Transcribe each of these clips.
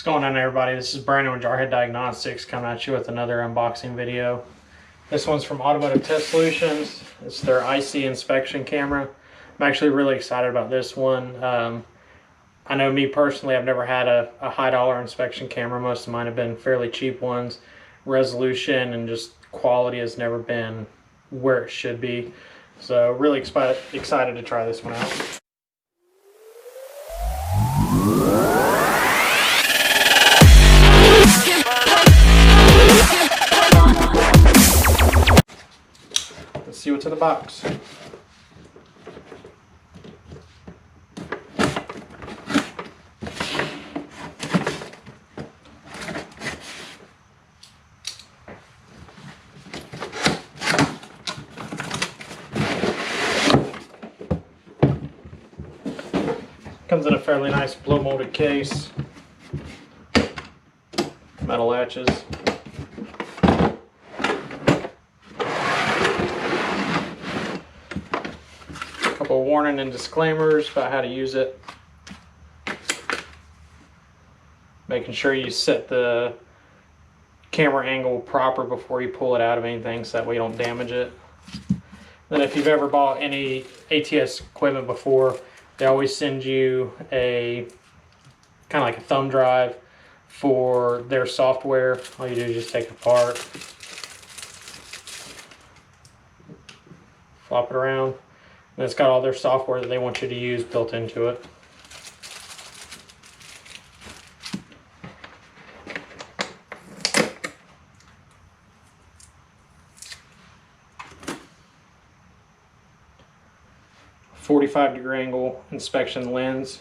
What's going on, everybody? This is Brandon with Jarhead Diagnostics coming at you with another unboxing video. This one's from Automotive Test Solutions. It's their IC inspection camera. I'm actually really excited about this one. I know me personally, I've never had a high dollar inspection camera. Most of mine have been fairly cheap ones. Resolution and just quality has never been where it should be. So really excited to try this one out. Let's see what's in the box. Comes in a fairly nice blow molded case. Metal latches. Couple warning and disclaimers about how to use it. Making sure you set the camera angle proper before you pull it out of anything so that way you don't damage it. Then if you've ever bought any ATS equipment before, they always send you a kind of like a thumb drive for their software. All you do is just take it apart, flop it around, and it's got all their software that they want you to use built into it. .45-degree angle inspection lens,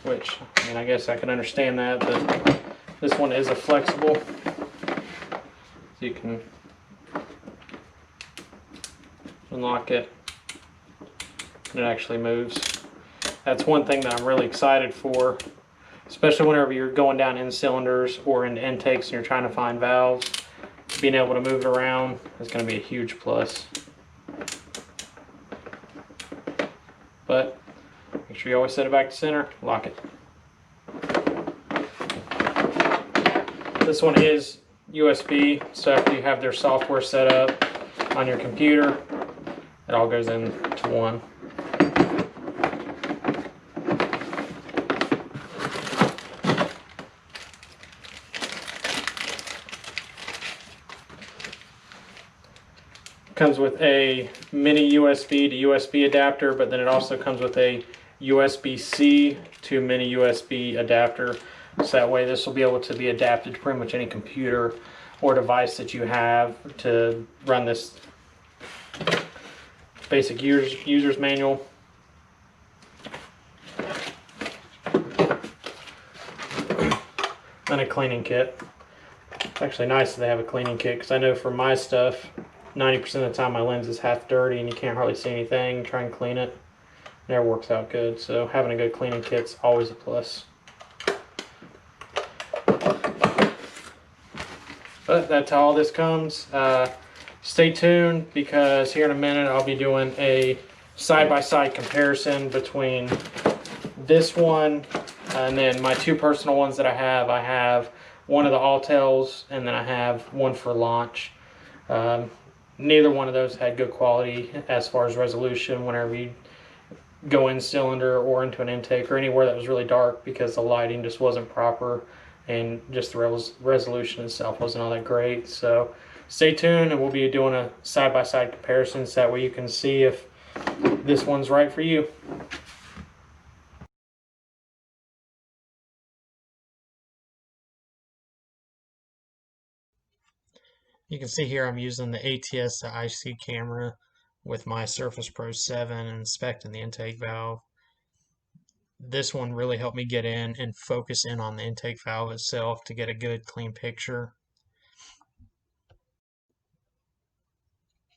which, I mean, I guess I can understand that, but this one is a flexible, so you can unlock it and it actually moves. That's one thing that I'm really excited for, especially whenever you're going down in cylinders or into intakes and you're trying to find valves. Being able to move it around is going to be a huge plus. But make sure you always set it back to center, lock it. This one is USB, so after you have their software set up on your computer, it all goes into one. Comes with a mini USB to USB adapter, but then it also comes with a USB-C to mini USB adapter. So that way this will be able to be adapted to pretty much any computer or device that you have to run this basic user's manual. And a cleaning kit. It's actually nice that they have a cleaning kit, because I know for my stuff, 90% of the time my lens is half dirty and you can't hardly see anything. Try and clean it, never works out good. So having a good cleaning kit's always a plus. But that's how all this comes. Stay tuned, because here in a minute I'll be doing a side-by-side comparison between this one and then my two personal ones that I have. I have one of the Altels and then I have one for launch. Neither one of those had good quality as far as resolution whenever you go in cylinder or into an intake or anywhere that was really dark, because the lighting just wasn't proper and just the resolution itself wasn't all that great. So stay tuned and we'll be doing a side-by-side comparison so that way you can see if this one's right for you. You can see here I'm using the ATS to IC camera with my Surface Pro 7 and inspecting the intake valve. This one really helped me get in and focus in on the intake valve itself to get a good clean picture.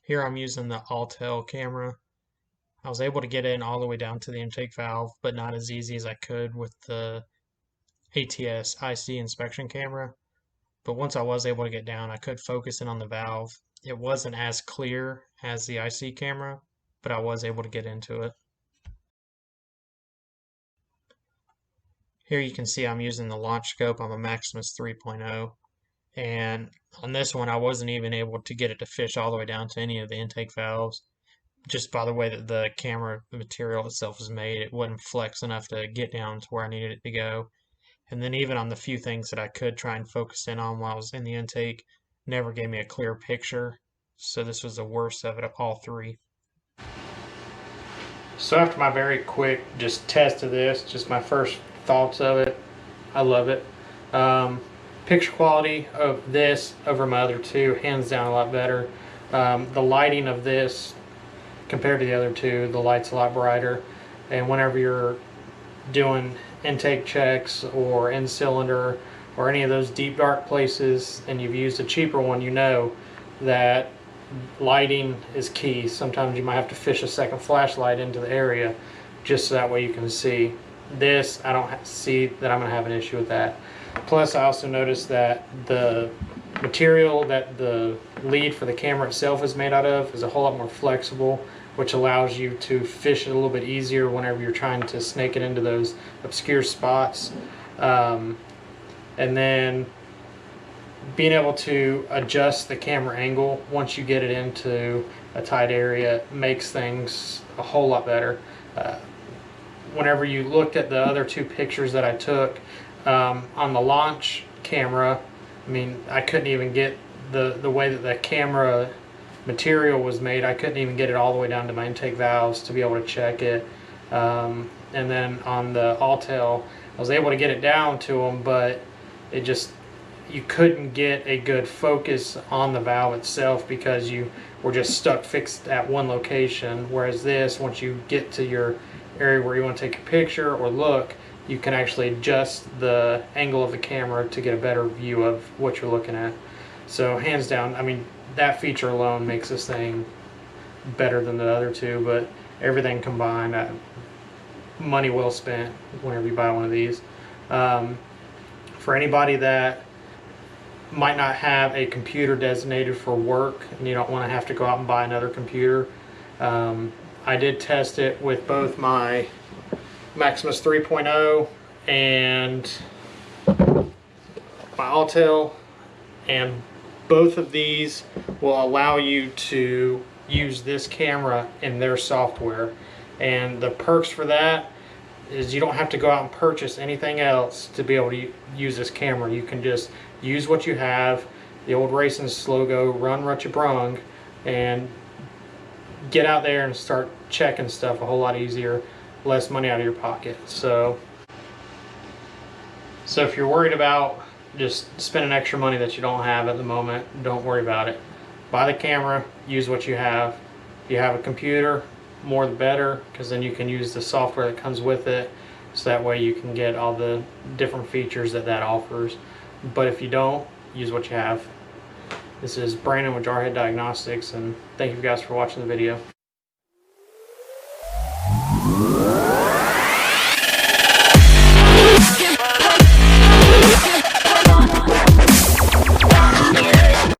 Here I'm using the Altel camera. I was able to get in all the way down to the intake valve, but not as easy as I could with the ATS IC inspection camera. But once I was able to get down, I could focus in on the valve. It wasn't as clear as the IC camera, but I was able to get into it. Here you can see I'm using the launch scope. I'm a Maximus 3.0. And on this one, I wasn't even able to get it to fish all the way down to any of the intake valves. Just by the way that the camera, the material itself is made, it wouldn't flex enough to get down to where I needed it to go. And then even on the few things that I could try and focus in on while I was in the intake, never gave me a clear picture. So this was the worst of it of all three. So after my very quick just test of this, just my first thoughts of it, I love it. Picture quality of this over my other two, hands down a lot better. The lighting of this compared to the other two, the light's a lot brighter. And whenever you're doing intake checks or in cylinder or any of those deep dark places and you've used a cheaper one, you know that lighting is key. Sometimes you might have to fish a second flashlight into the area just so that way you can see. This, I don't see that I'm going to have an issue with that. Plus, I also noticed that the material that the lead for the camera itself is made out of is a whole lot more flexible, which allows you to fish it a little bit easier whenever you're trying to snake it into those obscure spots. And then being able to adjust the camera angle once you get it into a tight area makes things a whole lot better. Whenever you looked at the other two pictures that I took on the launch camera, I mean, I couldn't even get the way that the camera material was made, I couldn't even get it all the way down to my intake valves to be able to check it. And then on the Alltel, I was able to get it down to them, but it just, you couldn't get a good focus on the valve itself because you were just stuck fixed at one location. Whereas this, once you get to your area where you want to take a picture or look, you can actually adjust the angle of the camera to get a better view of what you're looking at. So hands down, I mean, that feature alone makes this thing better than the other two, but everything combined, money well spent whenever you buy one of these. For anybody that might not have a computer designated for work and you don't want to have to go out and buy another computer, I did test it with both my Maximus 3.0 and my Alltel, and both of these will allow you to use this camera in their software. And the perks for that is you don't have to go out and purchase anything else to be able to use this camera. You can just use what you have, the old racing slogan, run what you brung, and get out there and start checking stuff a whole lot easier, less money out of your pocket. So if you're worried about just spending extra money that you don't have at the moment, don't worry about it. Buy the camera, use what you have. If you have a computer, more the better, because then you can use the software that comes with it, so that way you can get all the different features that offers. But if you don't, use what you have. This is Brandon with Jarhead Diagnostics, and thank you guys for watching the video.